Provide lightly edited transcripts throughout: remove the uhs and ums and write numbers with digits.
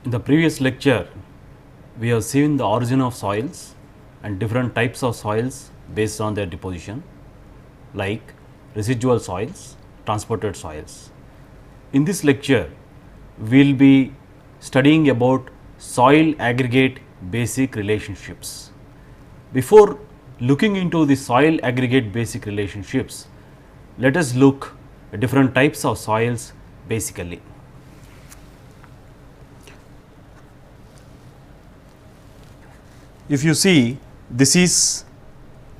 In the previous lecture, we have seen the origin of soils and different types of soils based on their deposition, like residual soils, transported soils. In this lecture, we will be studying about soil aggregate basic relationships. Before looking into the soil aggregate basic relationships, let us look at different types of soils basically. If you see, this is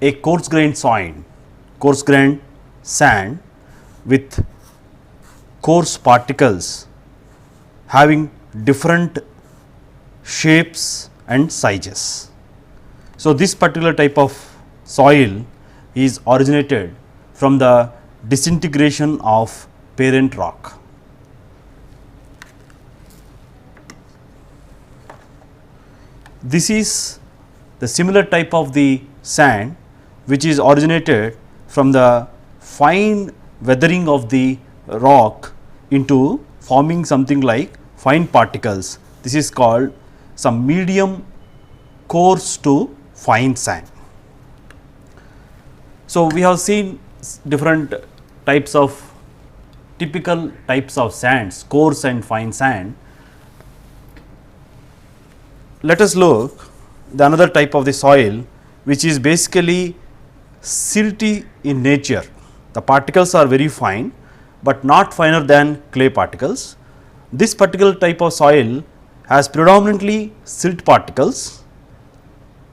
a coarse grained sand with coarse particles having different shapes and sizes. So, this particular type of soil is originated from the disintegration of parent rock. This is the similar type of the sand which is originated from the fine weathering of the rock into forming something like fine particles. This is called some medium coarse to fine sand. So, we have seen different types of typical types of sands, coarse and fine sand. Let us look the another type of the soil which is basically silty in nature. The particles are very fine, but not finer than clay particles. This particular type of soil has predominantly silt particles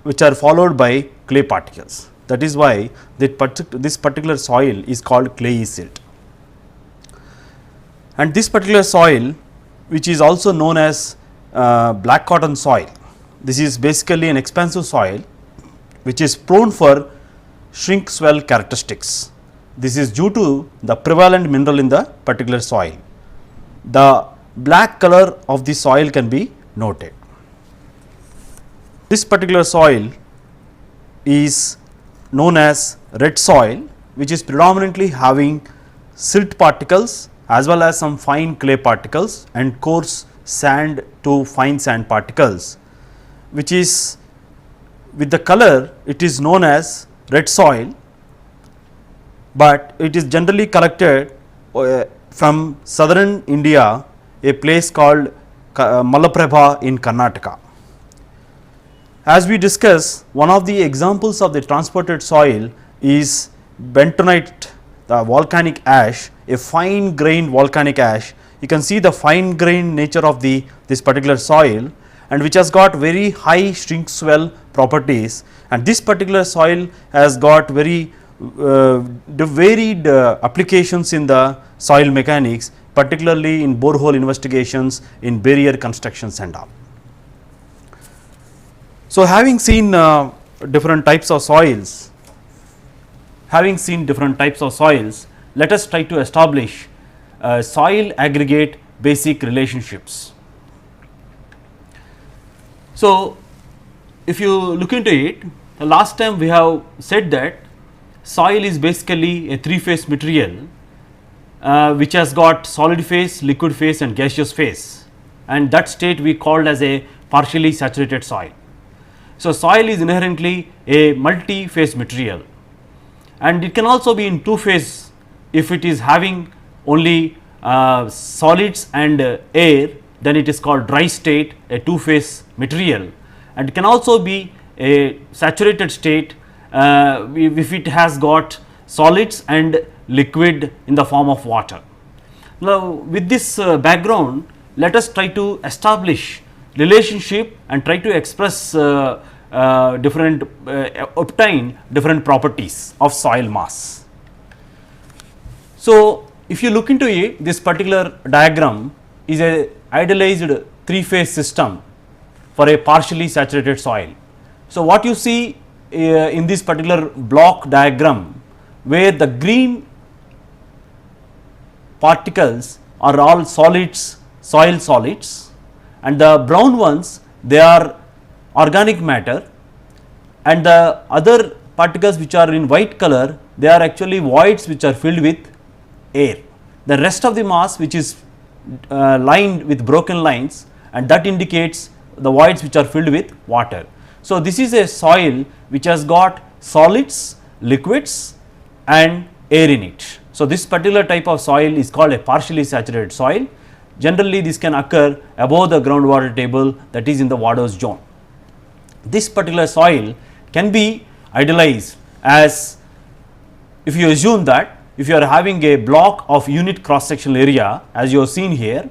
which are followed by clay particles. That is why this particular soil is called clayey silt. And this particular soil, which is also known as black cotton soil, this is basically an expansive soil which is prone for shrink swell characteristics. This is due to the prevalent mineral in the particular soil. The black color of the soil can be noted. This particular soil is known as red soil, which is predominantly having silt particles as well as some fine clay particles and coarse sand to fine sand particles, which is with the color it is known as red soil, but it is generally collected from southern India, a place called Malaprabha in Karnataka. As we discussed, one of the examples of the transported soil is bentonite, the volcanic ash, a fine grained volcanic ash. You can see the fine grained nature of this particular soil, and which has got very high shrink swell properties, and this particular soil has got very varied applications in the soil mechanics, particularly in borehole investigations, in barrier constructions and all. So, having seen different types of soils, let us try to establish soil aggregate basic relationships. So, if you look into it, the last time we have said that soil is basically a three phase material which has got solid phase, liquid phase and gaseous phase, and that state we called as a partially saturated soil. So, soil is inherently a multi phase material, and it can also be in two phase if it is having only solids and air, then it is called dry state, a two phase material, and it can also be a saturated state if it has got solids and liquid in the form of water. Now, with this background, let us try to establish relationship and try to express obtain different properties of soil mass. So, if you look into it, this particular diagram is a idealized three phase system for a partially saturated soil. So, what you see in this particular block diagram, where the green particles are all solids, soil solids, and the brown ones they are organic matter, and the other particles which are in white color, they are actually voids which are filled with air. The rest of the mass which is lined with broken lines and that indicates the voids which are filled with water. So, this is a soil which has got solids, liquids and air in it. So, this particular type of soil is called a partially saturated soil. Generally, this can occur above the groundwater table, that is in the Wadhous zone. This particular soil can be idealized as, if you assume that if you are having a block of unit cross sectional area as you have seen here,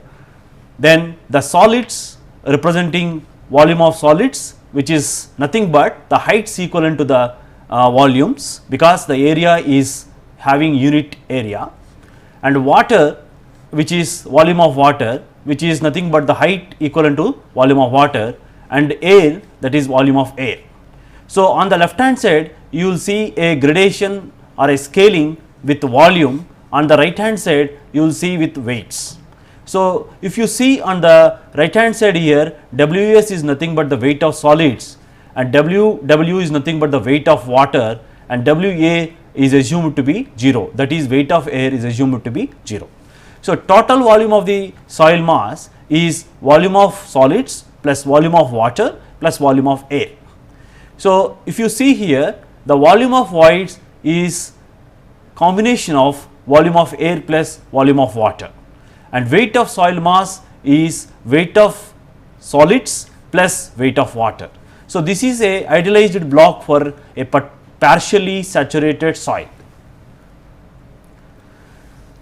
then the solids representing volume of solids, which is nothing but the heights equivalent to the volumes, because the area is having unit area, and water, which is volume of water, which is nothing but the height equivalent to volume of water, and air, that is volume of air. So, on the left hand side you will see a gradation or a scaling with volume, on the right hand side you will see with weights. So, if you see on the right hand side here, Ws is nothing but the weight of solids, and Ww is nothing but the weight of water, and Wa is assumed to be 0, that is weight of air is assumed to be 0. So, total volume of the soil mass is volume of solids plus volume of water plus volume of air. So, if you see here, the volume of voids is combination of volume of air plus volume of water, and weight of soil mass is weight of solids plus weight of water. So, this is a idealized block for a partially saturated soil.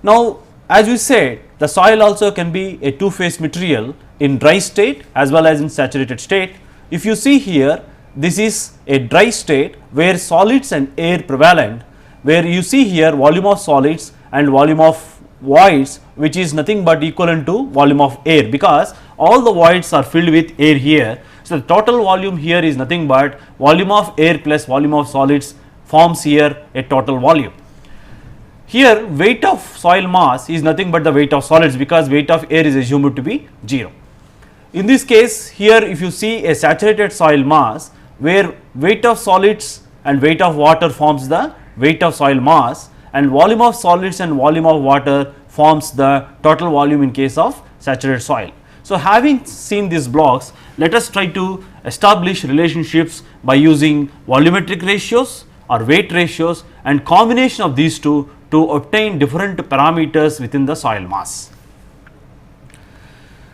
Now, as we said, the soil also can be a two phase material in dry state as well as in saturated state. If you see here, this is a dry state where solids and air prevalent, where you see here volume of solids and volume of voids, which is nothing but equivalent to volume of air, because all the voids are filled with air here. So, the total volume here is nothing but volume of air plus volume of solids forms here a total volume. Here weight of soil mass is nothing but the weight of solids, because weight of air is assumed to be 0. In this case here, if you see a saturated soil mass where weight of solids and weight of water forms the weight of soil mass, and volume of solids and volume of water forms the total volume in case of saturated soil. So, having seen these blocks, let us try to establish relationships by using volumetric ratios or weight ratios and combination of these two to obtain different parameters within the soil mass.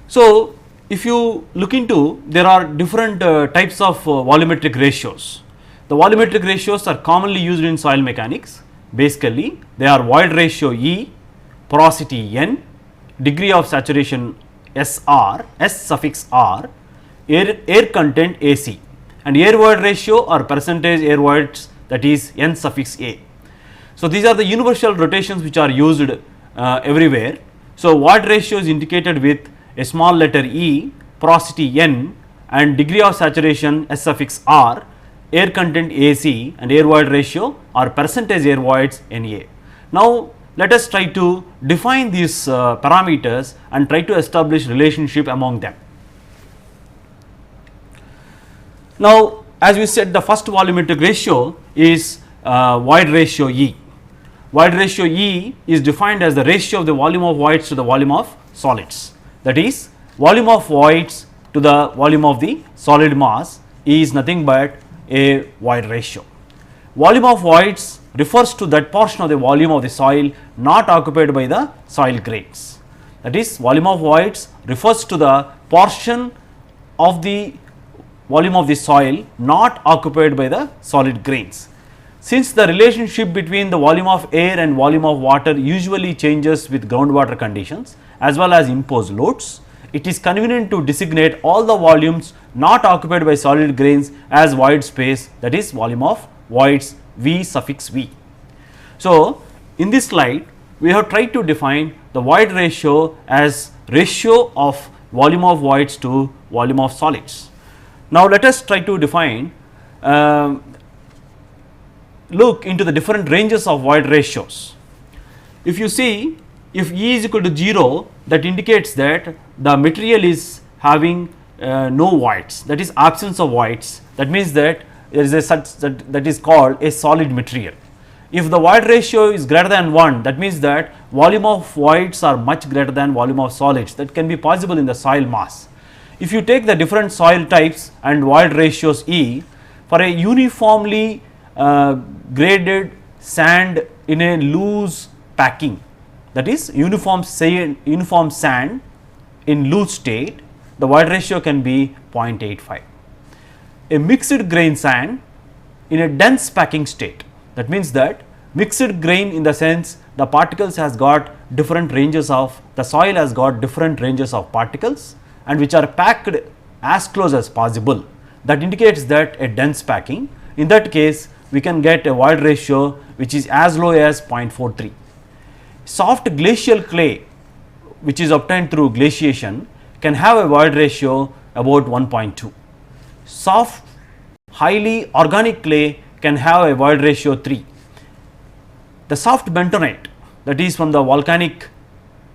So, if you look into, there are different types of volumetric ratios. The volumetric ratios are commonly used in soil mechanics. Basically, they are void ratio E, porosity N, degree of saturation SR, S suffix R, air content AC, and air void ratio or percentage air voids, that is N suffix A. So, these are the universal rotations which are used everywhere. So, void ratio is indicated with a small letter E, porosity N, and degree of saturation S suffix R, air content AC, and air void ratio or percentage air voids Na. Now, let us try to define these parameters and try to establish relationship among them. Now, as we said, the first volumetric ratio is void ratio E. Void ratio E is defined as the ratio of the volume of voids to the volume of solids, that is volume of voids to the volume of the solid mass is nothing but a void ratio. Volume of voids refers to that portion of the volume of the soil not occupied by the soil grains, that is volume of voids refers to the portion of the volume of the soil not occupied by the solid grains. Since the relationship between the volume of air and volume of water usually changes with groundwater conditions as well as imposed loads, it is convenient to designate all the volumes not occupied by solid grains as void space, that is volume of voids V suffix V. So, in this slide we have tried to define the void ratio as ratio of volume of voids to volume of solids. Now, let us try to define look into the different ranges of void ratios. If you see, if E is equal to 0, that indicates that the material is having no voids, that is absence of voids, that means that there is a such that is called a solid material. If the void ratio is greater than 1, that means that volume of voids are much greater than volume of solids, that can be possible in the soil mass. if you take the different soil types and void ratios E, for a uniformly graded sand in a loose packing, that is uniform sand in loose state, the void ratio can be 0.85. A mixed grain sand in a dense packing state, that means that mixed grain in the sense the particles has got different ranges of, the soil has got different ranges of particles and which are packed as close as possible, that indicates that a dense packing. In that case we can get a void ratio which is as low as 0.43. Soft glacial clay which is obtained through glaciation can have a void ratio about 1.2. Soft highly organic clay can have a void ratio 3. The soft bentonite, that is from the volcanic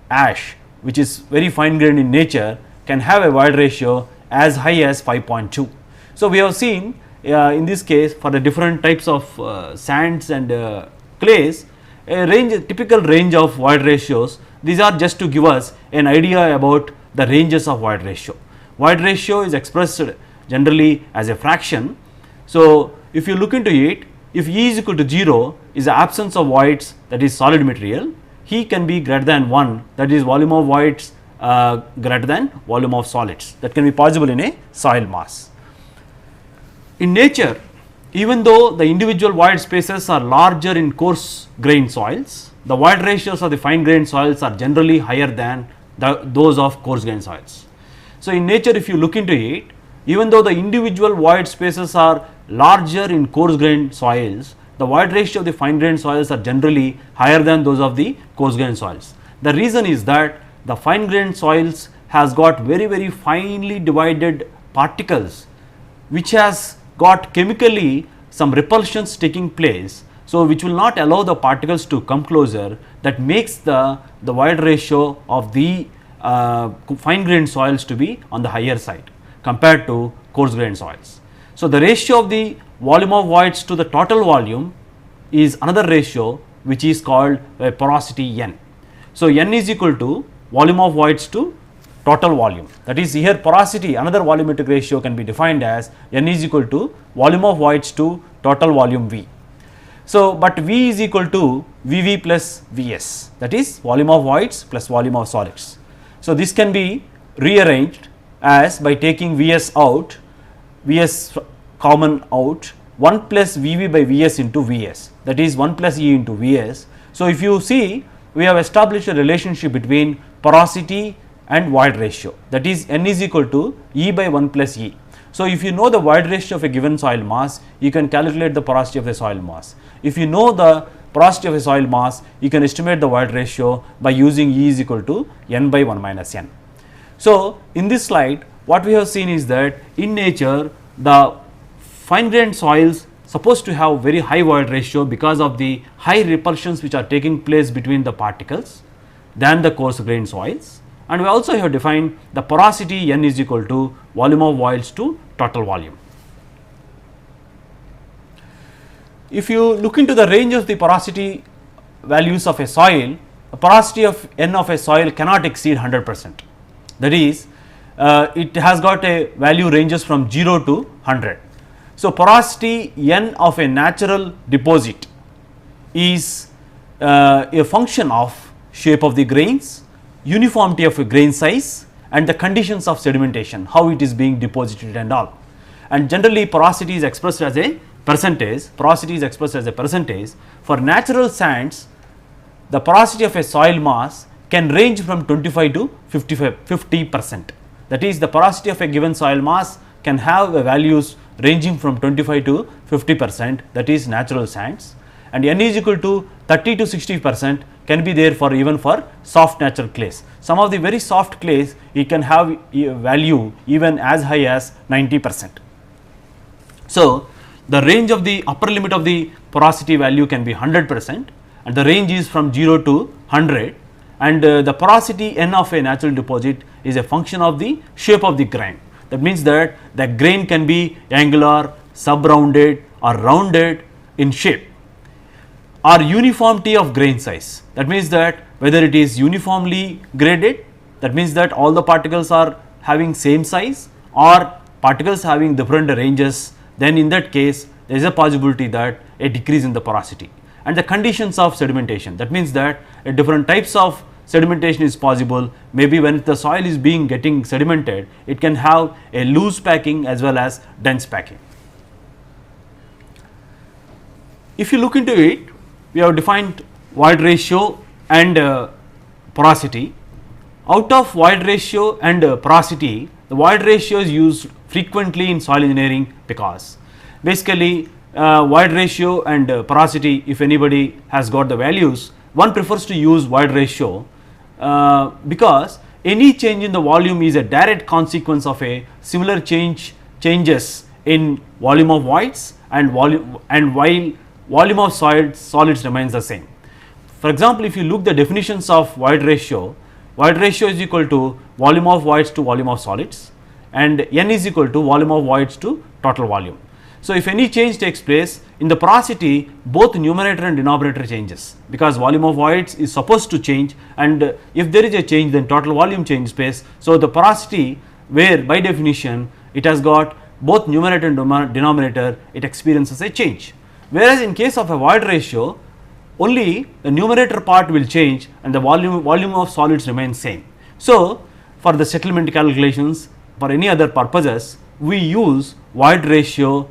ash which is very fine grained in nature, can have a void ratio as high as 5.2. So, we have seen in this case for the different types of sands and clays, a range, typical range of void ratios. These are just to give us an idea about the ranges of void ratio. Void ratio is expressed generally as a fraction. So, if you look into it, if E is equal to 0 is the absence of voids, that is solid material, E can be greater than 1, that is volume of voids greater than volume of solids, that can be possible in a soil mass. In nature, even though the individual void spaces are larger in coarse grained soils, the void ratios of the fine grained soils are generally higher than those of coarse grained soils. So, in nature if you look into it, even though the individual void spaces are larger in coarse grained soils, the void ratio of the fine grained soils are generally higher than those of the coarse grained soils. The reason is that the fine grained soils has got very finely divided particles which has got chemically some repulsions taking place. So, which will not allow the particles to come closer, that makes the void ratio of the fine grained soils to be on the higher side compared to coarse grained soils. So, the ratio of the volume of voids to the total volume is another ratio which is called porosity N. So, N is equal to volume of voids to total volume, that is here porosity, another volumetric ratio can be defined as N is equal to volume of voids to total volume V. So, but V is equal to Vv plus Vs, that is volume of voids plus volume of solids. So, this can be rearranged as by taking Vs out, Vs common out, 1 plus Vv by Vs into Vs, that is 1 plus E into Vs. So, if you see, we have established a relationship between porosity and void ratio, that is N is equal to E by 1 plus E. So, if you know the void ratio of a given soil mass, you can calculate the porosity of the soil mass. If you know the porosity of a soil mass, you can estimate the void ratio by using E is equal to N by 1 minus N. So, in this slide what we have seen is that in nature the fine grained soils supposed to have very high void ratio because of the high repulsions which are taking place between the particles than the coarse grained soils, and we also have defined the porosity N is equal to volume of voids to total volume. If you look into the range of the porosity values of a soil, the porosity of N of a soil cannot exceed 100%, that is it has got a value ranges from 0 to 100. So, porosity N of a natural deposit is a function of shape of the grains, uniformity of a grain size and the conditions of sedimentation, how it is being deposited and all. And generally porosity is expressed as a percentage, For natural sands, the porosity of a soil mass can range from 25 to 50%. That is, the porosity of a given soil mass can have values ranging from 25 to 50%, that is natural sands, and N is equal to 30 to 60% can be there for even for soft natural clays. Some of the very soft clays, it can have a value even as high as 90%. So, the range of the upper limit of the porosity value can be 100% and the range is from 0 to 100, and the porosity N of a natural deposit is a function of the shape of the grain. That means that the grain can be angular, sub-rounded or rounded in shape, or uniformity of grain size. That means that whether it is uniformly graded, that means that all the particles are having same size or particles having different ranges, then in that case there is a possibility that a decrease in the porosity. And the conditions of sedimentation, that means that different types of sedimentation is possible. Maybe when the soil is getting sedimented, it can have a loose packing as well as dense packing. If you look into it, we have defined void ratio and porosity. Out of void ratio and porosity, the void ratio is used frequently in soil engineering because basically void ratio and porosity, if anybody has got the values, one prefers to use void ratio because any change in the volume is a direct consequence of a similar changes in volume of voids and while volume of solids remains the same. For example, if you look the definitions of void ratio is equal to volume of voids to volume of solids, and N is equal to volume of voids to total volume. So, if any change takes place in the porosity, both numerator and denominator changes because volume of voids is supposed to change, and if there is a change then total volume changes place. So, the porosity, where by definition it has got both numerator and denominator, it experiences a change. Whereas, in case of a void ratio, only the numerator part will change and the volume of solids remains same. So, for the settlement calculations, for any other purposes, we use void ratio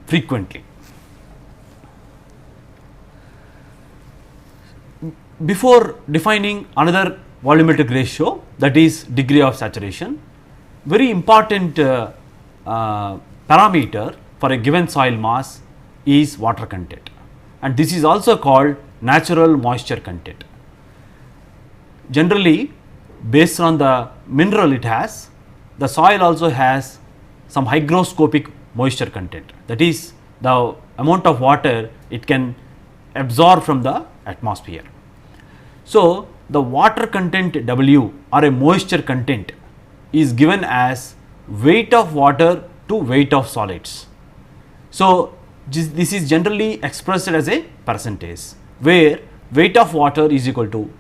frequently. Before defining another volumetric ratio, that is degree of saturation, very important parameter for a given soil mass is water content, and this is also called natural moisture content. Generally, based on the mineral it has, the soil also has some hygroscopic moisture content, that is the amount of water it can absorb from the atmosphere. So, the water content W or a moisture content is given as weight of water to weight of solids. So, this is generally expressed as a percentage, where weight of water is equal to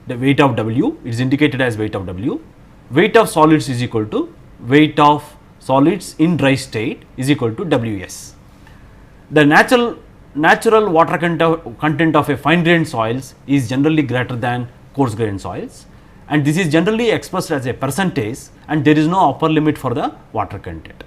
the weight of W, it is indicated as weight of W, weight of solids is equal to weight of solids in dry state is equal to Ws. The natural water content of a fine grained soils is generally greater than coarse grained soils, and this is generally expressed as a percentage, and there is no upper limit for the water content.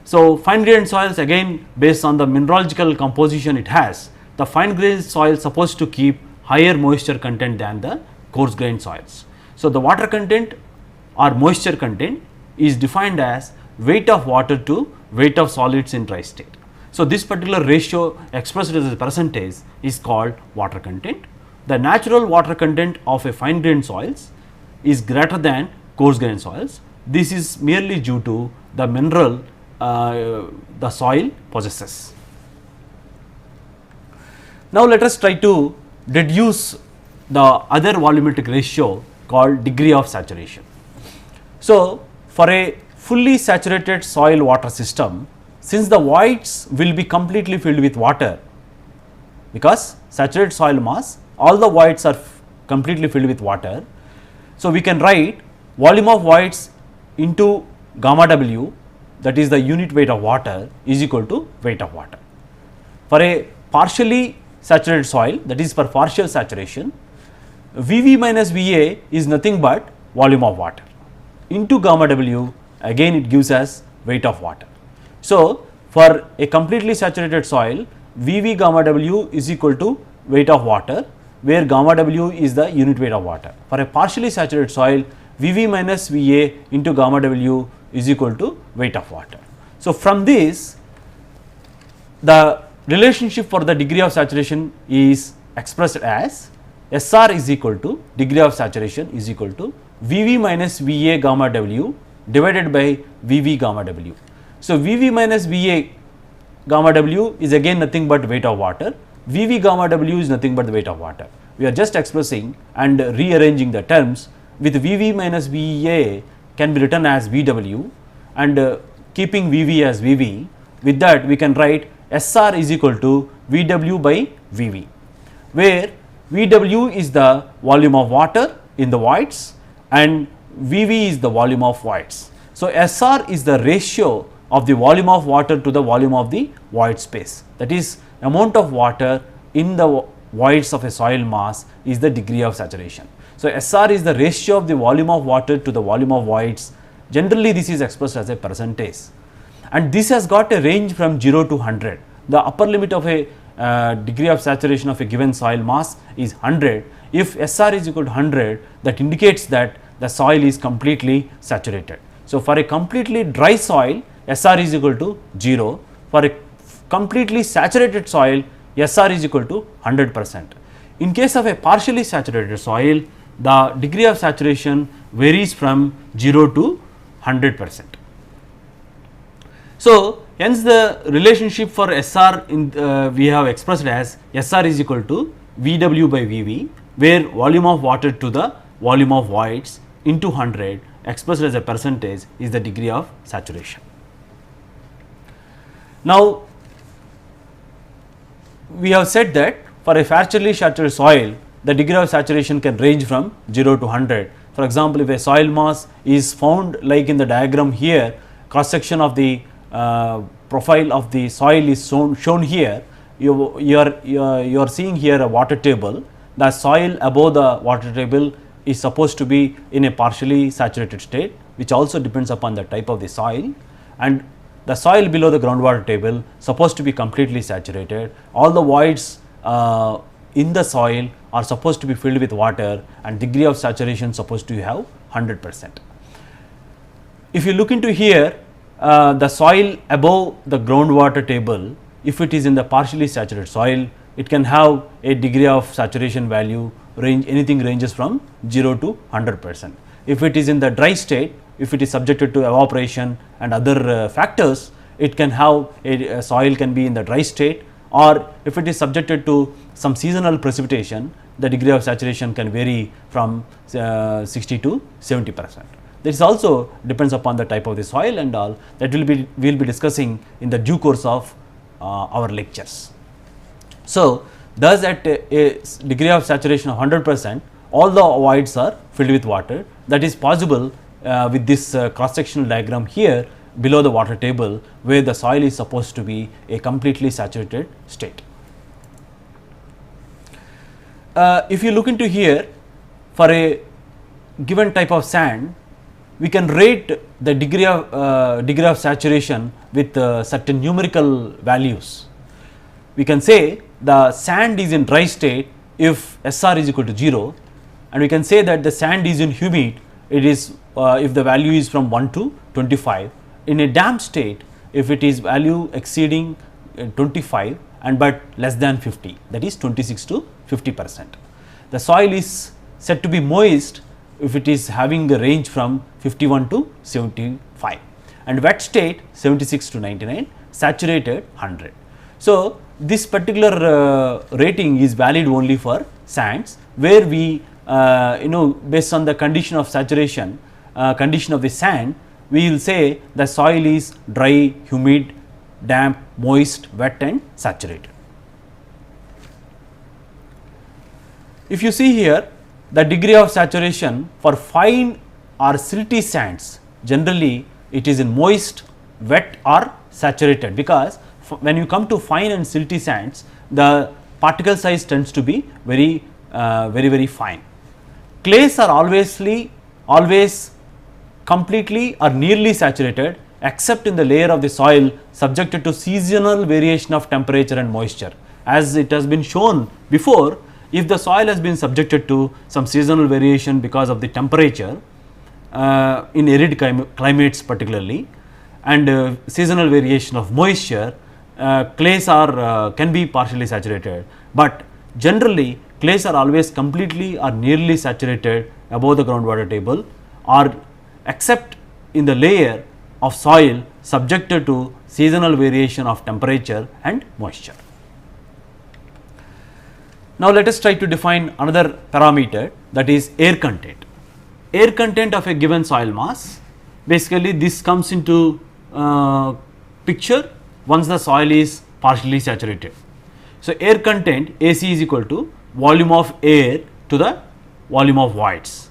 So, fine grained soils, again based on the mineralogical composition it has, the fine grained soil supposed to keep higher moisture content than the coarse grained soils. So, the water content or moisture content is defined as weight of water to weight of solids in dry state. So, this particular ratio expressed as a percentage is called water content. The natural water content of a fine grained soils is greater than coarse grained soils. This is merely due to the mineral the soil possesses. Now, let us try to deduce the other volumetric ratio called degree of saturation. So, for a fully saturated soil water system, since the voids will be completely filled with water, because saturated soil mass, all the voids are completely filled with water. So, we can write volume of voids into gamma W, that is the unit weight of water, is equal to weight of water. For a partially saturated soil, that is for partial saturation, Vv minus Va is nothing but volume of water into gamma W, again it gives us weight of water. So, for a completely saturated soil, Vv gamma W is equal to weight of water, where gamma W is the unit weight of water. For a partially saturated soil, Vv minus Va into gamma W is equal to weight of water. So, from this, the relationship for the degree of saturation is expressed as SR is equal to degree of saturation is equal to Vv minus Va gamma W divided by Vv gamma W. So, Vv minus Va gamma W is again nothing but weight of water, Vv gamma W is nothing but the weight of water. We are just expressing and rearranging the terms with Vv minus Va can be written as Vw, and keeping Vv as Vv, with that we can write SR is equal to Vw by Vv, where Vw is the volume of water in the voids and VV is the volume of voids. So, SR is the ratio of the volume of water to the volume of the void space, that is amount of water in the voids of a soil mass is the degree of saturation. So, SR is the ratio of the volume of water to the volume of voids. Generally, this is expressed as a percentage, and this has got a range from 0 to 100. The upper limit of a degree of saturation of a given soil mass is 100. If SR is equal to 100, that indicates that the soil is completely saturated. So, for a completely dry soil, SR is equal to 0. For a completely saturated soil, SR is equal to 100%. In case of a partially saturated soil, the degree of saturation varies from 0 to 100%. So, hence the relationship for SR we have expressed as SR is equal to VW by VV, where volume of water to the volume of voids into 100 expressed as a percentage is the degree of saturation. Now, we have said that for a partially saturated soil, the degree of saturation can range from 0 to 100. For example, if a soil mass is found like in the diagram here, cross section of the profile of the soil is shown here. You are seeing here a water table. The soil above the water table is supposed to be in a partially saturated state, which also depends upon the type of the soil, and the soil below the groundwater table supposed to be completely saturated. All the voids in the soil are supposed to be filled with water, and degree of saturation supposed to have 100%. If you look into here, the soil above the groundwater table, if it is in the partially saturated soil, it can have a degree of saturation value anything ranges from 0 to 100%. If it is in the dry state, if it is subjected to evaporation and other factors, it can have a soil can be in the dry state, or if it is subjected to some seasonal precipitation, the degree of saturation can vary from 60 to 70%. This also depends upon the type of the soil and all that we will be discussing in the due course of our lectures. So, thus at a degree of saturation of 100%, all the voids are filled with water. That is possible with this cross sectional diagram here below the water table, where the soil is supposed to be a completely saturated state. If you look into here, for a given type of sand, we can rate the degree of saturation with certain numerical values. We can say the sand is in dry state if SR is equal to 0, and we can say that the sand is in humid, it is if the value is from 1 to 25. In a damp state, if it is value exceeding 25 and but less than 50, that is 26 to 50%. The soil is said to be moist if it is having a range from 51 to 75, and wet state 76 to 99, saturated 100. So, this particular rating is valid only for sands, where we based on the condition of saturation, condition of the sand, we will say the soil is dry, humid, damp, moist, wet and saturated. If you see here, the degree of saturation for fine or silty sands, generally it is in moist, wet or saturated, because when you come to fine and silty sands, the particle size tends to be very fine. Clays are always completely or nearly saturated, except in the layer of the soil subjected to seasonal variation of temperature and moisture. As it has been shown before, if the soil has been subjected to some seasonal variation because of the temperature in arid climates particularly, and seasonal variation of moisture, clays can be partially saturated, but generally clays are always completely or nearly saturated above the groundwater table, or except in the layer of soil subjected to seasonal variation of temperature and moisture. Now, let us try to define another parameter, that is air content. Air content of a given soil mass, basically this comes into picture once the soil is partially saturated. So, air content AC is equal to volume of air to the volume of voids.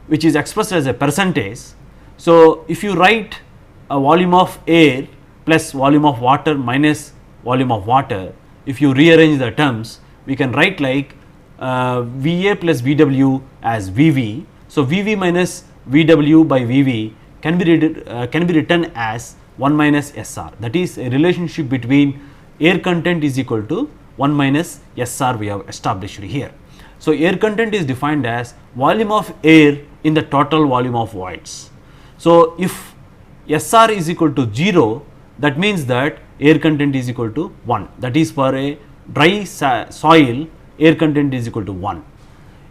which is expressed as a percentage. So, if you write a volume of air plus volume of water minus volume of water, if you rearrange the terms, we can write like VA plus VW as VV. So, VV minus VW by VV can be written as 1 minus SR, that is a relationship between air content is equal to 1 minus SR we have established here. So, air content is defined as volume of air in the total volume of voids. So, if SR is equal to 0, that means that air content is equal to 1, that is for a dry soil air content is equal to 1.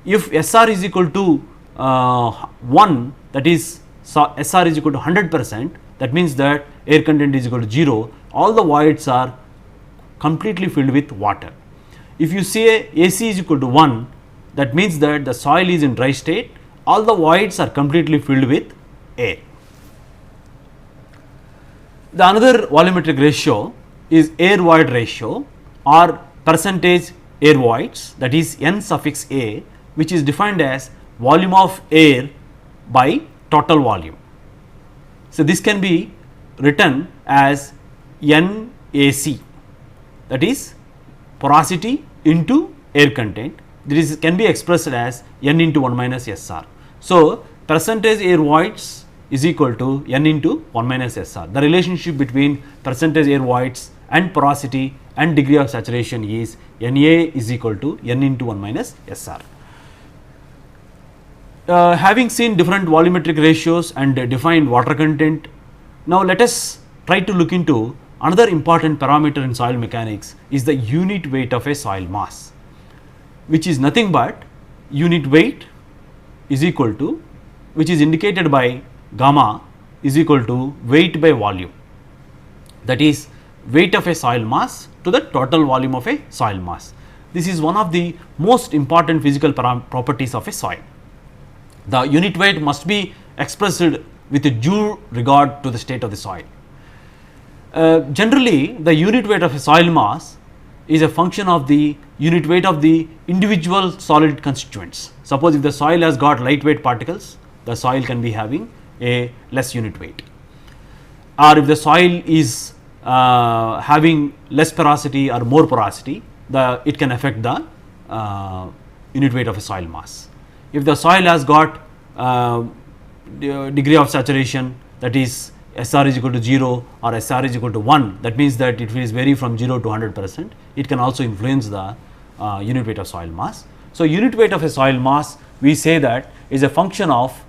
If SR is equal to 1, that is SR is equal to 100%, that means that air content is equal to 0, all the voids are completely filled with water. If you say AC is equal to 1, that means that the soil is in dry state, all the voids are completely filled with air. The another volumetric ratio is air void ratio or percentage air voids, that is N suffix A, which is defined as volume of air by total volume. So, this can be written as NAC, that is porosity into air content. This can be expressed as N into 1 minus SR. So, percentage air voids is equal to N into 1 minus SR. The relationship between percentage air voids and porosity and degree of saturation is Na is equal to N into 1 minus SR. Having seen different volumetric ratios and defined water content, now let us try to look into another important parameter in soil mechanics is the unit weight of a soil mass, which is nothing but unit weight is equal to, which is indicated by gamma is equal to weight by volume, that is weight of a soil mass to the total volume of a soil mass. This is one of the most important physical properties of a soil. The unit weight must be expressed with due regard to the state of the soil. Generally, the unit weight of a soil mass is a function of the unit weight of the individual solid constituents. Suppose if the soil has got lightweight particles, the soil can be having a less unit weight, or if the soil is having less porosity or more porosity, it can affect the unit weight of a soil mass. If the soil has got degree of saturation, that is SR is equal to 0 or SR is equal to 1, that means that it will vary from 0 to 100%. It can also influence the unit weight of soil mass. So, unit weight of a soil mass, we say that is a function of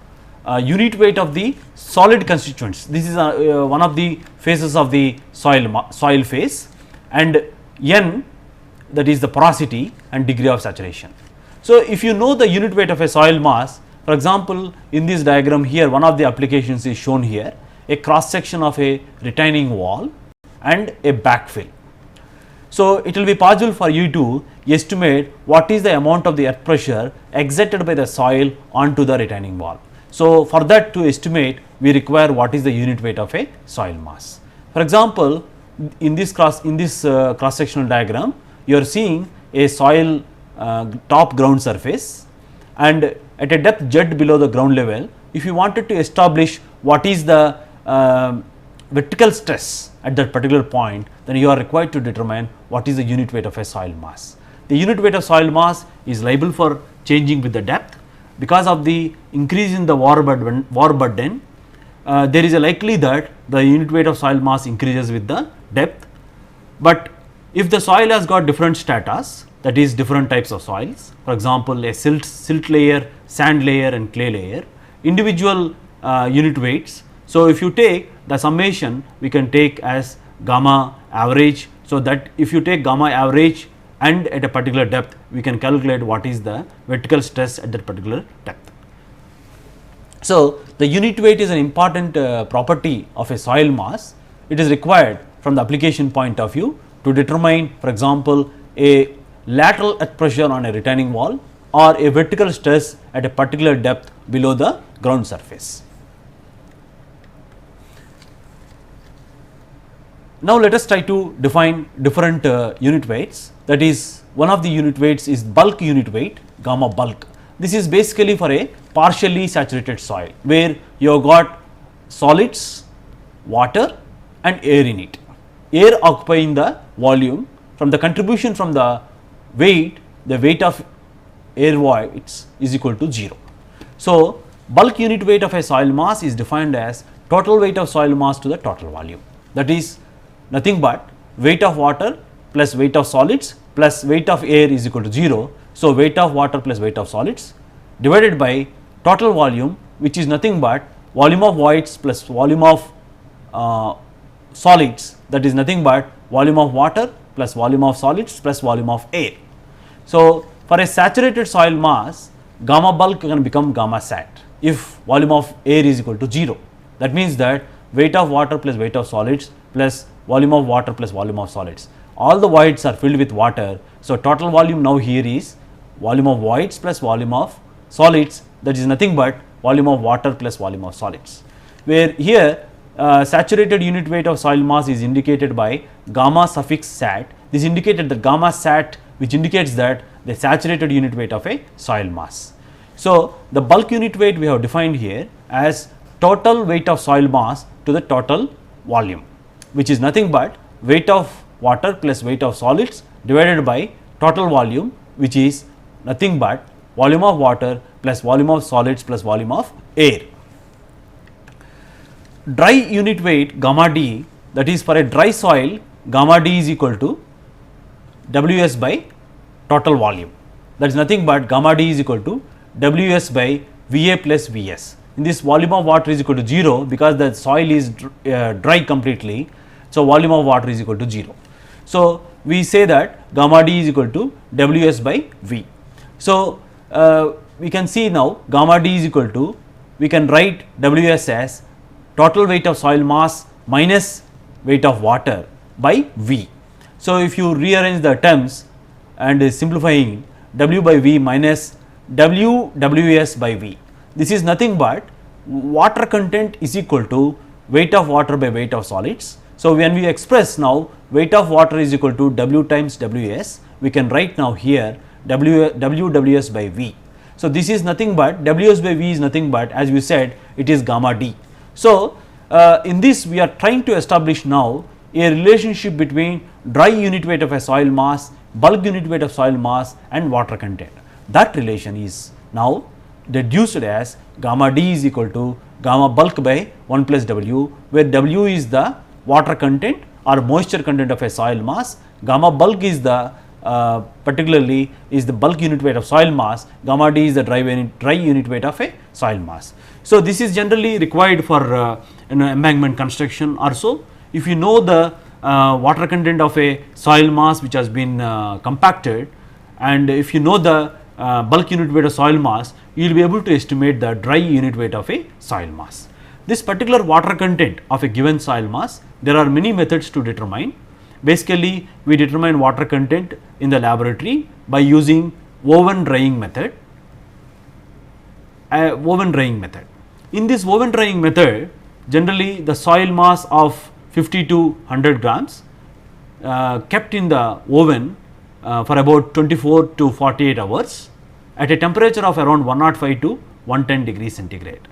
unit weight of the solid constituents. This is one of the phases of the soil phase, and N, that is the porosity and degree of saturation. So, if you know the unit weight of a soil mass, for example, in this diagram here, one of the applications is shown here, a cross section of a retaining wall and a backfill. So, it will be possible for you to estimate what is the amount of the earth pressure exerted by the soil onto the retaining wall. So, for that to estimate, we require what is the unit weight of a soil mass. For example, in this cross sectional diagram, you are seeing a soil top ground surface, and at a depth z below the ground level, if you wanted to establish what is the vertical stress at that particular point, then you are required to determine what is the unit weight of a soil mass. The unit weight of soil mass is liable for changing with the depth. Because of the increase in the water burden, there is a likely that the unit weight of soil mass increases with the depth. But if the soil has got different stratas, that is different types of soils, for example, a silt layer, sand layer and clay layer, individual unit weights. So, if you take the summation, we can take as gamma average. So, that if you take gamma average and at a particular depth, we can calculate what is the vertical stress at that particular depth. So, the unit weight is an important property of a soil mass. It is required from the application point of view to determine, for example, a lateral earth pressure on a retaining wall or a vertical stress at a particular depth below the ground surface. Now, let us try to define different unit weights. That is, one of the unit weights is bulk unit weight, gamma bulk. this is basically for a partially saturated soil where you have got solids, water and air in it. Air occupying the volume. From the contribution from the weight of air voids is equal to 0. So, bulk unit weight of a soil mass is defined as total weight of soil mass to the total volume, that is nothing but weight of water plus weight of solids plus weight of air is equal to 0. So, weight of water plus weight of solids divided by total volume, which is nothing but volume of voids plus volume of solids, that is nothing but volume of water plus volume of solids plus volume of air. So, for a saturated soil mass, gamma bulk can become gamma sat if volume of air is equal to 0. That means that weight of water plus weight of solids plus volume of water plus volume of solids. All the voids are filled with water. So, total volume now here is volume of voids plus volume of solids, that is nothing but volume of water plus volume of solids, where here saturated unit weight of soil mass is indicated by gamma suffix sat. This indicated that gamma sat, which indicates that the saturated unit weight of a soil mass. So, the bulk unit weight we have defined here as total weight of soil mass to the total volume, which is nothing but weight of water plus weight of solids divided by total volume, which is nothing but volume of water plus volume of solids plus volume of air. Dry unit weight gamma d, that is for a dry soil, gamma d is equal to Ws by total volume, that is nothing but gamma d is equal to Ws by Va plus Vs. In this, volume of water is equal to 0 because the soil is dry completely. So, volume of water is equal to 0. So, we say that gamma d is equal to Ws by V. So, we can see now gamma d is equal to, we can write Ws as total weight of soil mass minus weight of water by V. So, if you rearrange the terms and simplifying W by V minus Ws by V, this is nothing but water content is equal to weight of water by weight of solids. So, when we express now weight of water is equal to W times Ws, we can write now here Ws by V. So, this is nothing but Ws by V is nothing but, as we said, it is gamma d. So, in this we are trying to establish now a relationship between dry unit weight of a soil mass, bulk unit weight of soil mass and water content. That relation is now deduced as gamma d is equal to gamma bulk by 1 plus W, where W is the water content or moisture content of a soil mass, gamma bulk is the particularly is the bulk unit weight of soil mass, gamma d is the dry unit weight of a soil mass. So, this is generally required for embankment construction also. If you know the water content of a soil mass which has been compacted, and if you know the bulk unit weight of soil mass, you will be able to estimate the dry unit weight of a soil mass. This particular water content of a given soil mass, there are many methods to determine. Basically, we determine water content in the laboratory by using oven drying method. In this oven drying method, generally the soil mass of 50 to 100 grams kept in the oven for about 24 to 48 hours at a temperature of around 105 to 110 degrees centigrade.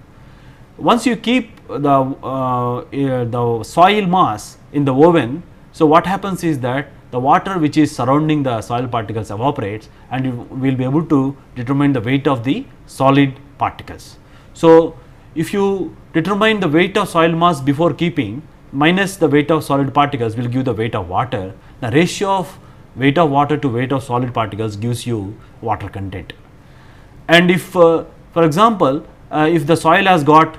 Once you keep the soil mass in the oven, so what happens is that the water which is surrounding the soil particles evaporates, and you will be able to determine the weight of the solid particles. So, if you determine the weight of soil mass before keeping minus the weight of solid particles will give the weight of water. The ratio of weight of water to weight of solid particles gives you water content. And if for example, if the soil has got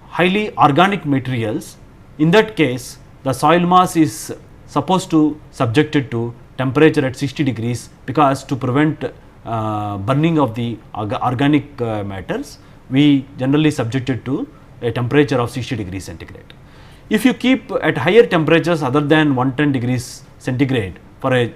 highly organic materials, in that case the soil mass is supposed to subjected to temperature at 60 degrees, because to prevent burning of the organic matters, we generally subject it to a temperature of 60 degrees centigrade. If you keep at higher temperatures other than 110 degrees centigrade for a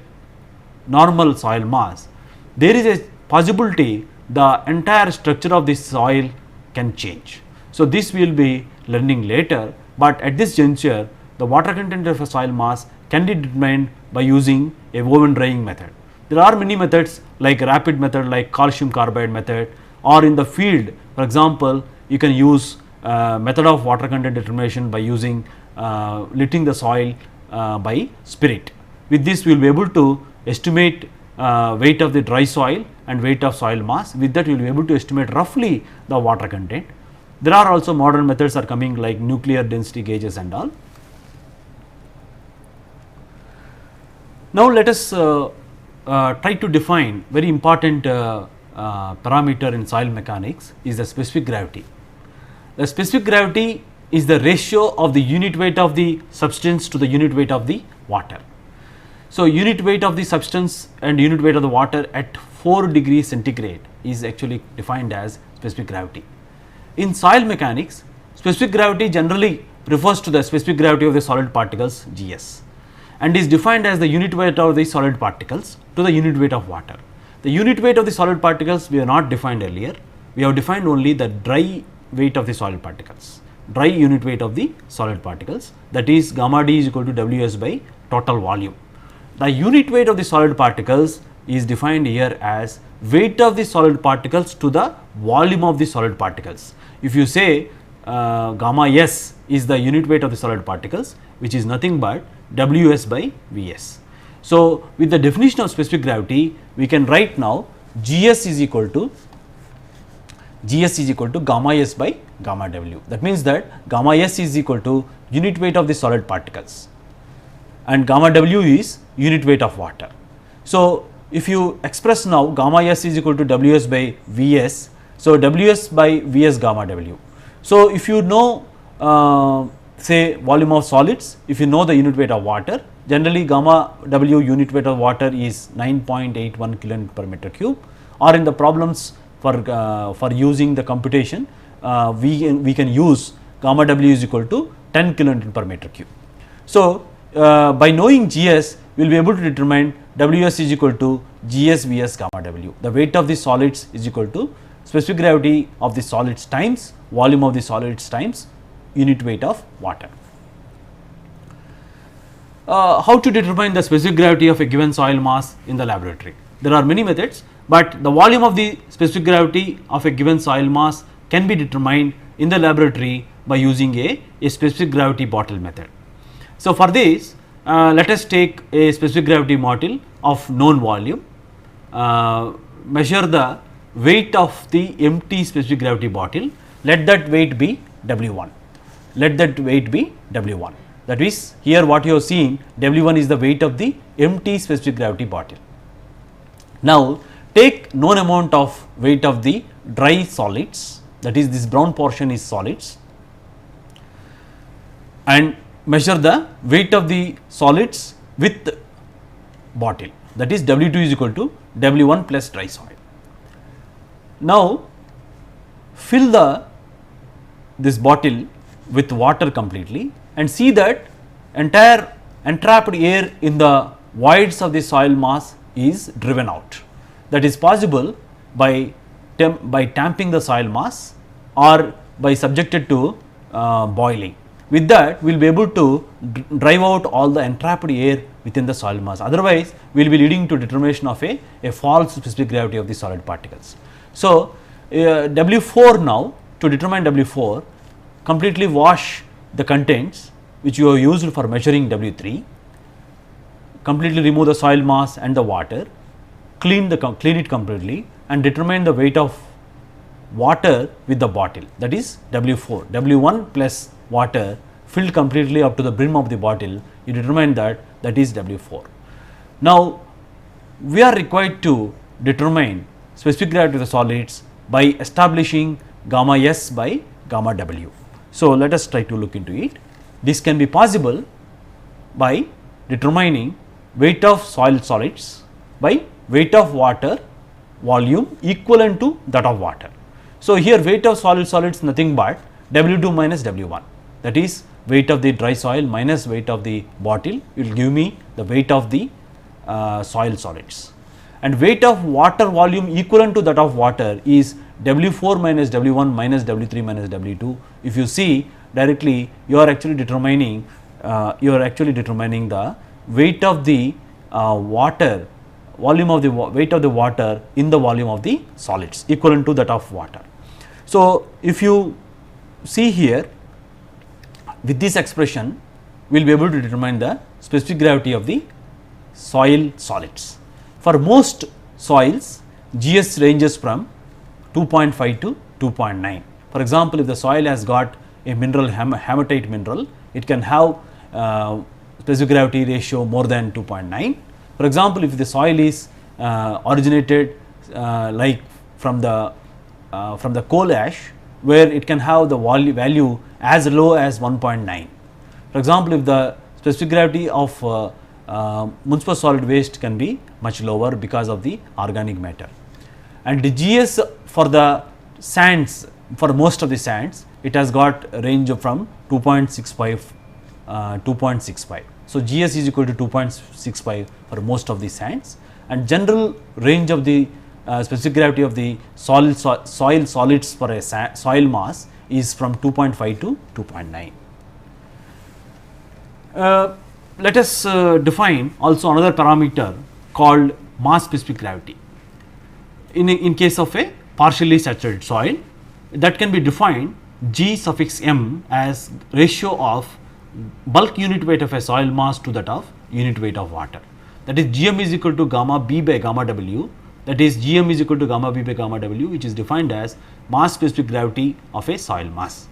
normal soil mass, there is a possibility the entire structure of this soil can change. So, this we will be learning later, but at this juncture the water content of a soil mass can be determined by using a oven drying method. There are many methods like rapid method, like calcium carbide method, or in the field, for example, you can use method of water content determination by using litting the soil by spirit. With this we will be able to estimate weight of the dry soil and weight of soil mass. With that we will be able to estimate roughly the water content. There are also modern methods are coming like nuclear density gauges and all. Now let us try to define very important parameter in soil mechanics is the specific gravity. The specific gravity is the ratio of the unit weight of the substance to the unit weight of the water. So, unit weight of the substance and unit weight of the water at 4 degrees centigrade is actually defined as specific gravity. In soil mechanics, specific gravity generally refers to the specific gravity of the solid particles Gs and is defined as the unit weight of the solid particles to the unit weight of water. The unit weight of the solid particles we have not defined earlier, we have defined only the dry weight of the solid particles, dry unit weight of the solid particles, that is gamma d is equal to Ws by total volume. The unit weight of the solid particles is defined here as weight of the solid particles to the volume of the solid particles. If you say gamma s is the unit weight of the solid particles, which is nothing but Ws by Vs. So, with the definition of specific gravity, we can write now Gs is equal to gamma s by gamma W. That means that gamma s is equal to unit weight of the solid particles and gamma W is unit weight of water. So, if you express now gamma s is equal to Ws by Vs, so Ws by Vs gamma W. So, if you know say volume of solids, if you know the unit weight of water, generally gamma W unit weight of water is 9.81 kilonewton per meter cube, or in the problems for using the computation we can use gamma W is equal to 10 kilonewton per meter cube. So, by knowing Gs we will be able to determine Ws is equal to Gs Vs gamma W. The weight of the solids is equal to specific gravity of the solids times volume of the solids times unit weight of water. How to determine the specific gravity of a given soil mass in the laboratory? There are many methods, but the volume of the specific gravity of a given soil mass can be determined in the laboratory by using a specific gravity bottle method. So, for this let us take a specific gravity bottle of known volume, measure the weight of the empty specific gravity bottle, let that weight be W1, let that weight be W1. That is, here what you have seen, W1 is the weight of the empty specific gravity bottle. Now, take known amount of weight of the dry solids, that is this brown portion is solids, and measure the weight of the solids with bottle, that is W2 is equal to W1 plus dry soil. Now, fill this bottle with water completely and see that entire entrapped air in the voids of the soil mass is driven out. That is possible by tamping the soil mass or by subjected to boiling. With that we will be able to drive out all the entrapped air within the soil mass, otherwise we will be leading to determination of a false specific gravity of the solid particles. So, W4 now, to determine W4, completely wash the contents which you have used for measuring W3, completely remove the soil mass and the water, clean it completely and determine the weight of water with the bottle, that is W4, W1 plus water filled completely up to the brim of the bottle, you determine that is W4. Now, we are required to determine specific gravity of the solids by establishing gamma s by gamma W. So, let us try to look into it. This can be possible by determining weight of soil solids by weight of water volume equivalent to that of water. So, here weight of solid solids nothing but W2 minus W1, that is weight of the dry soil minus weight of the bottle will give me the weight of the soil solids, and weight of water volume equivalent to that of water is W4 minus W1 minus W3 minus W2. If you see directly, you are actually determining the weight of the water volume of the weight of the water in the volume of the solids equivalent to that of water. So, if you see here with this expression we will be able to determine the specific gravity of the soil solids. For most soils GS ranges from 2.5 to 2.9. For example, if the soil has got a mineral hematite mineral, it can have specific gravity ratio more than 2.9. For example, if the soil is originated like from the coal ash, where it can have the value as low as 1.9. For example, if the specific gravity of municipal solid waste can be much lower because of the organic matter. And the GS for the sands, for most of the sands, it has got a range of from 2.65. So, GS is equal to 2.65 for most of the sands, and general range of the specific gravity of the soil solids for a soil mass is from 2.5 to 2.9. Let us define also another parameter called mass specific gravity. In case of a partially saturated soil, that can be defined G suffix m as ratio of bulk unit weight of a soil mass to that of unit weight of water. That is, Gm is equal to gamma B by gamma W, that is Gm is equal to gamma B by gamma W, which is defined as mass specific gravity of a soil mass.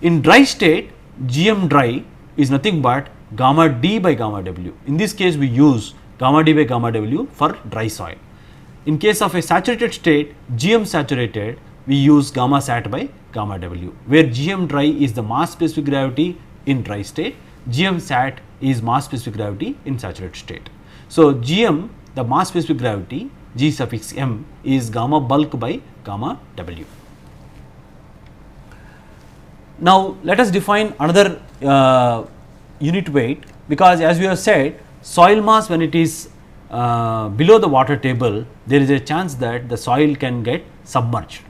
In dry state, Gm dry is nothing but gamma D by gamma W. In this case, we use gamma D by gamma W for dry soil. In case of a saturated state, Gm saturated, we use gamma sat by gamma W, where Gm dry is the mass specific gravity in dry state, Gm sat is mass specific gravity in saturated state. So, Gm, the mass specific gravity G suffix m, is gamma bulk by gamma W. Now, let us define another unit weight, because as we have said, soil mass when it is below the water table, there is a chance that the soil can get submerged.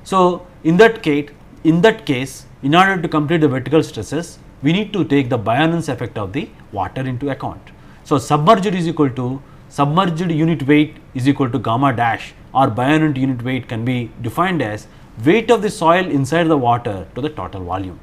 So, in that case, in order to complete the vertical stresses, we need to take the Bionance effect of the water into account. So, submerged is equal to submerged unit weight is equal to gamma dash, or Bionant unit weight can be defined as weight of the soil inside the water to the total volume.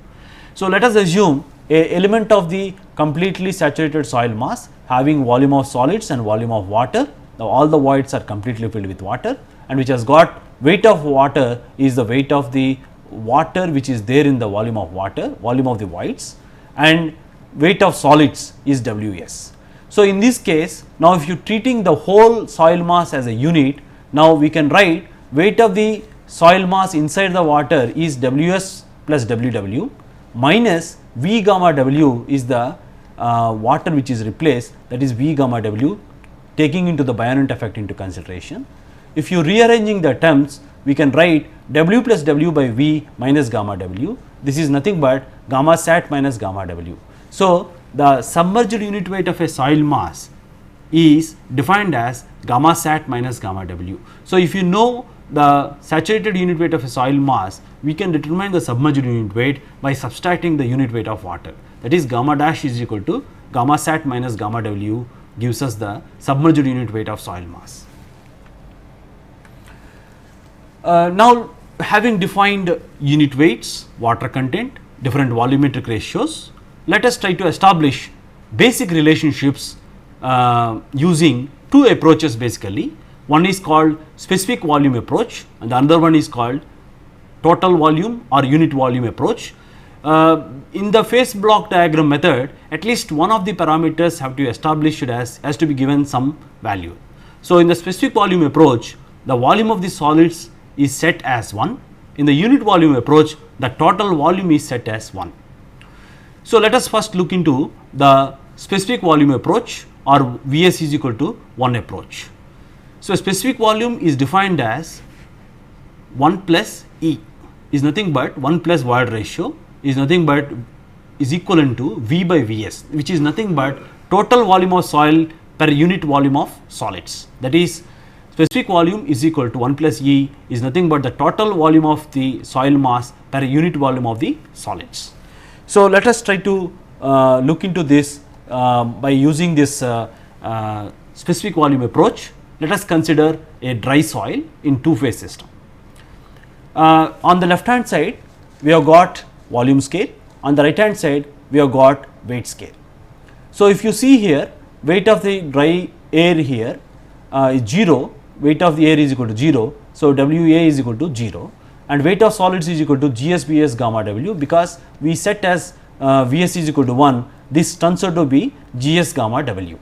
So, let us assume a element of the completely saturated soil mass having volume of solids and volume of water. Now, all the voids are completely filled with water, and which has got weight of water is the weight of the water which is there in the volume of water, volume of the voids, and weight of solids is Ws. So, in this case, now if you treating the whole soil mass as a unit, now we can write weight of the soil mass inside the water is Ws plus Ww minus V gamma W is the water which is replaced, that is V gamma W, taking into the Bionant effect into consideration. If you rearranging the terms, we can write W plus W by V minus gamma W. This is nothing but gamma sat minus gamma W. So, the submerged unit weight of a soil mass is defined as gamma sat minus gamma W. So, if you know the saturated unit weight of a soil mass, we can determine the submerged unit weight by subtracting the unit weight of water. That is, gamma dash is equal to gamma sat minus gamma W gives us the submerged unit weight of soil mass. Now, having defined unit weights, water content, different volumetric ratios, let us try to establish basic relationships using two approaches basically. One is called specific volume approach and the other one is called total volume or unit volume approach. In the phase block diagram method, at least one of the parameters have to be established has to be given some value. So, in the specific volume approach, the volume of the solids is set as 1. In the unit volume approach, the total volume is set as 1. So, let us first look into the specific volume approach, or Vs is equal to 1 approach. So, specific volume is defined as 1 plus E is nothing but 1 plus void ratio is nothing but is equivalent to V by Vs, which is nothing but total volume of soil per unit volume of solids. That is, specific volume is equal to 1 plus E is nothing but the total volume of the soil mass per unit volume of the solids. So, let us try to look into this by using this specific volume approach. let us consider a dry soil in two-phase system. On the left hand side we have got volume scale, on the right hand side we have got weight scale. So, if you see here, weight of the dry air here is 0, weight of the air is equal to 0. So, WA is equal to 0 and weight of solids is equal to GSBS gamma W, because we set as Vs is equal to 1, this turns out to be GS gamma W,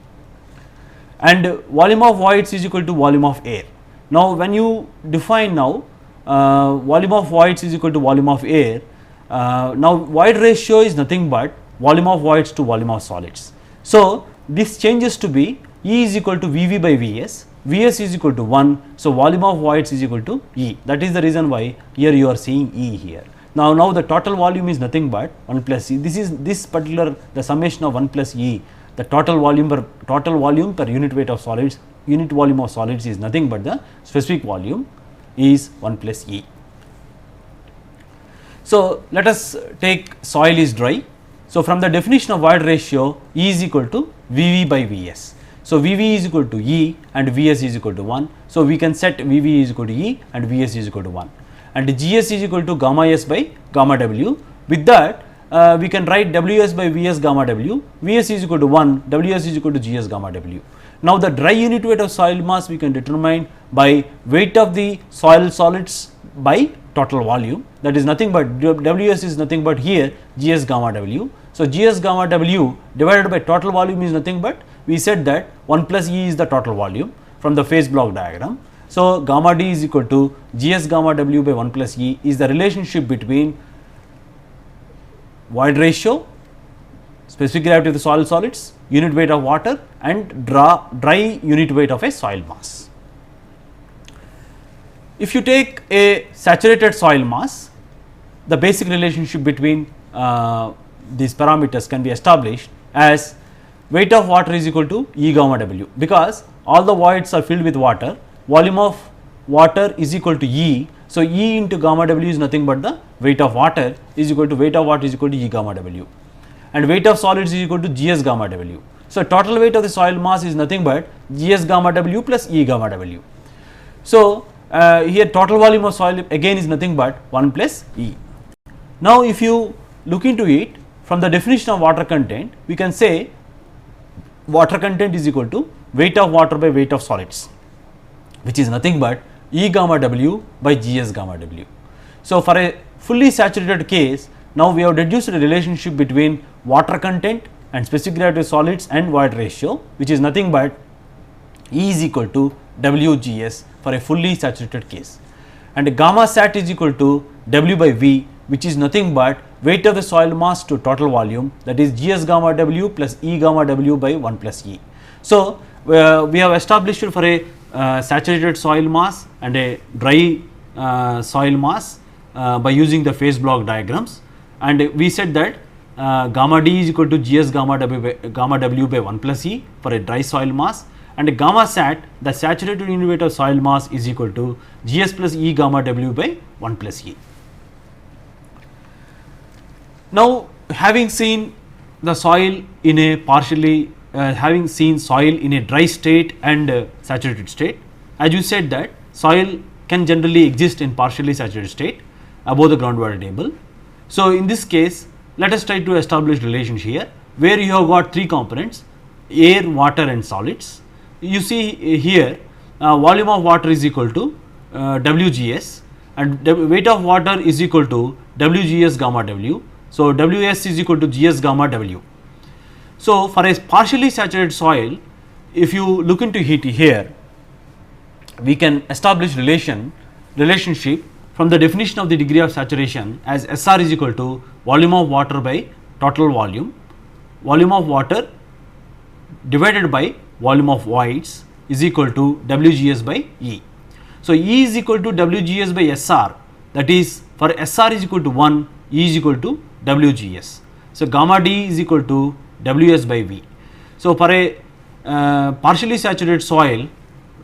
and volume of voids is equal to volume of air. Now, when you define now volume of voids is equal to volume of air, now void ratio is nothing but volume of voids to volume of solids. So, this changes to be E is equal to Vv by Vs, Vs is equal to 1. So, volume of voids is equal to E. That is the reason why here you are seeing E here. Now the total volume is nothing but 1 plus E. This is this particular the summation of 1 plus E. The total volume per unit weight of solids, unit volume of solids is nothing but the specific volume is 1 plus E. So, let us take soil is dry. So, from the definition of void ratio, E is equal to Vv by Vs. So, Vv is equal to E and Vs is equal to 1. So, we can set Vv is equal to E and Vs is equal to 1, and Gs is equal to gamma S by gamma W. With that we can write Ws by Vs gamma W, Vs is equal to 1, Ws is equal to Gs gamma W. Now, the dry unit weight of soil mass we can determine by weight of the soil solids by total volume, that is nothing but Ws is nothing but here Gs gamma W. So, Gs gamma W divided by total volume is nothing but, we said that 1 plus E is the total volume from the phase block diagram. So, gamma D is equal to Gs gamma W by 1 plus E is the relationship between void ratio, specific gravity of the soil solids, unit weight of water, and dry unit weight of a soil mass. If you take a saturated soil mass, the basic relationship between these parameters can be established as weight of water is equal to E gamma W, because all the voids are filled with water, volume of water is equal to E. So, E into gamma W is nothing but the weight of water is equal to weight of water is equal to E gamma W, and weight of solids is equal to Gs gamma W. So, total weight of the soil mass is nothing but Gs gamma W plus E gamma W. So, here total volume of soil again is nothing but 1 plus E. Now, if you look into it from the definition of water content, we can say water content is equal to weight of water by weight of solids, which is nothing but E gamma W by Gs gamma W. So, for a fully saturated case, now we have deduced a relationship between water content and specific gravity of solids and void ratio, which is nothing but E is equal to WGS for a fully saturated case, and gamma sat is equal to W by V, which is nothing but weight of the soil mass to total volume, that is Gs gamma W plus E gamma W by 1 plus E. So, we have established for a saturated soil mass and a dry soil mass by using the phase block diagrams, and we said that gamma D is equal to Gs gamma W by 1 plus E for a dry soil mass, and gamma sat, the saturated unit weight of soil mass, is equal to Gs plus E gamma W by 1 plus E. Now, having seen the soil in a partially having seen soil in a dry state and saturated state, as you said that soil can generally exist in partially saturated state above the groundwater table. So, in this case, let us try to establish relation here, where you have got three components: air, water and solids. You see here volume of water is equal to WGS, and weight of water is equal to WGS gamma W. So, Ws is equal to Gs gamma W. So, for a partially saturated soil, if you look into it here, we can establish relationship from the definition of the degree of saturation as SR is equal to volume of water by total volume, volume of water divided by volume of voids is equal to WGS by E. So, E is equal to WGS by SR, that is for SR is equal to 1, E is equal to WGS. So, gamma D is equal to Ws by V. So, for a partially saturated soil,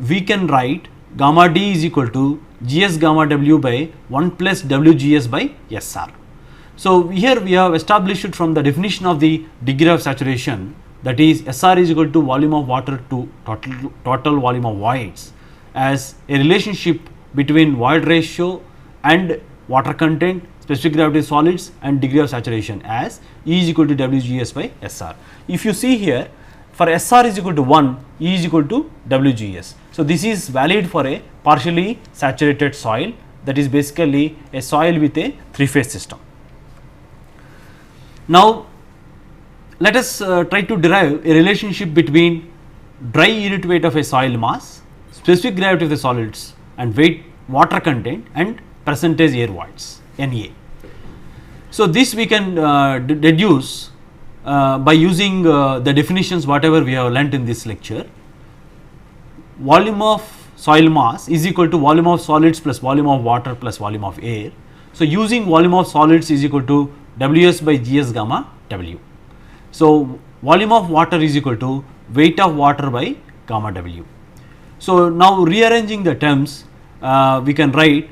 we can write gamma D is equal to Gs gamma W by 1 plus WGS by SR. So, here we have established it from the definition of the degree of saturation that is SR is equal to volume of water to total volume of voids as a relationship between void ratio and water content, specific gravity solids and degree of saturation as E is equal to WGS by SR. If you see here, for SR is equal to 1, E is equal to WGS. So, this is valid for a partially saturated soil, that is basically a soil with a 3-phase system. Now, let us try to derive a relationship between dry unit weight of a soil mass, specific gravity of the solids and weight water content and percentage air voids NA. So, this we can deduce by using the definitions whatever we have learnt in this lecture. Volume of soil mass is equal to volume of solids plus volume of water plus volume of air. So, using volume of solids is equal to Ws by Gs gamma W. So, volume of water is equal to weight of water by gamma W. So, now rearranging the terms, we can write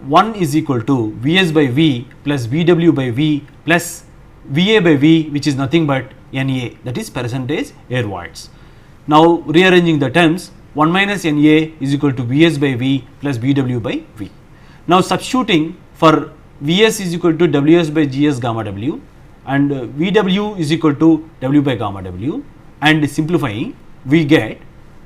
1 is equal to Vs by V plus Vw by V plus Va by V, which is nothing but Na, that is percentage air voids. Now, rearranging the terms, 1 minus Na is equal to Vs by V plus Vw by V. Now, substituting for Vs is equal to Ws by Gs gamma W and Vw is equal to W by gamma W, and simplifying we get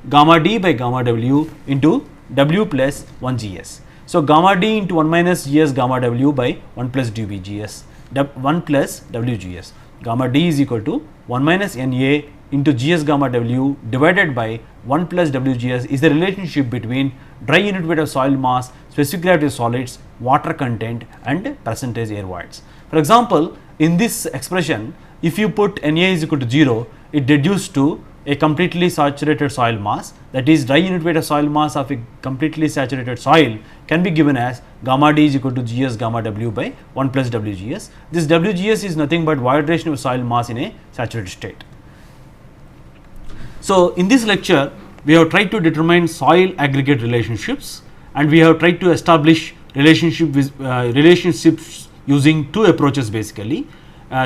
gamma D by gamma W into W plus 1 Gs. So, gamma D into 1 minus Gs gamma W by 1 plus dV Gs, 1 plus WGS. Gamma D is equal to 1 minus Na into Gs gamma W divided by 1 plus WGS is the relationship between dry unit weight of soil mass, specific gravity of solids, water content and percentage air voids. For example, in this expression, if you put Na is equal to 0, it reduces to a completely saturated soil mass, that is dry unit weight of soil mass of a completely saturated soil can be given as gamma D is equal to Gs gamma W by 1 plus WGS. This WGS is nothing but void ratio of soil mass in a saturated state. So, in this lecture we have tried to determine soil aggregate relationships and we have tried to establish relationships using two approaches basically,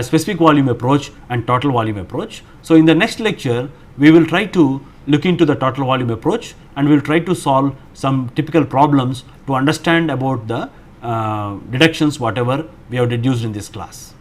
specific volume approach and total volume approach. So, in the next lecture we will try to look into the total volume approach and we will try to solve some typical problems to understand about the deductions whatever we have deduced in this class.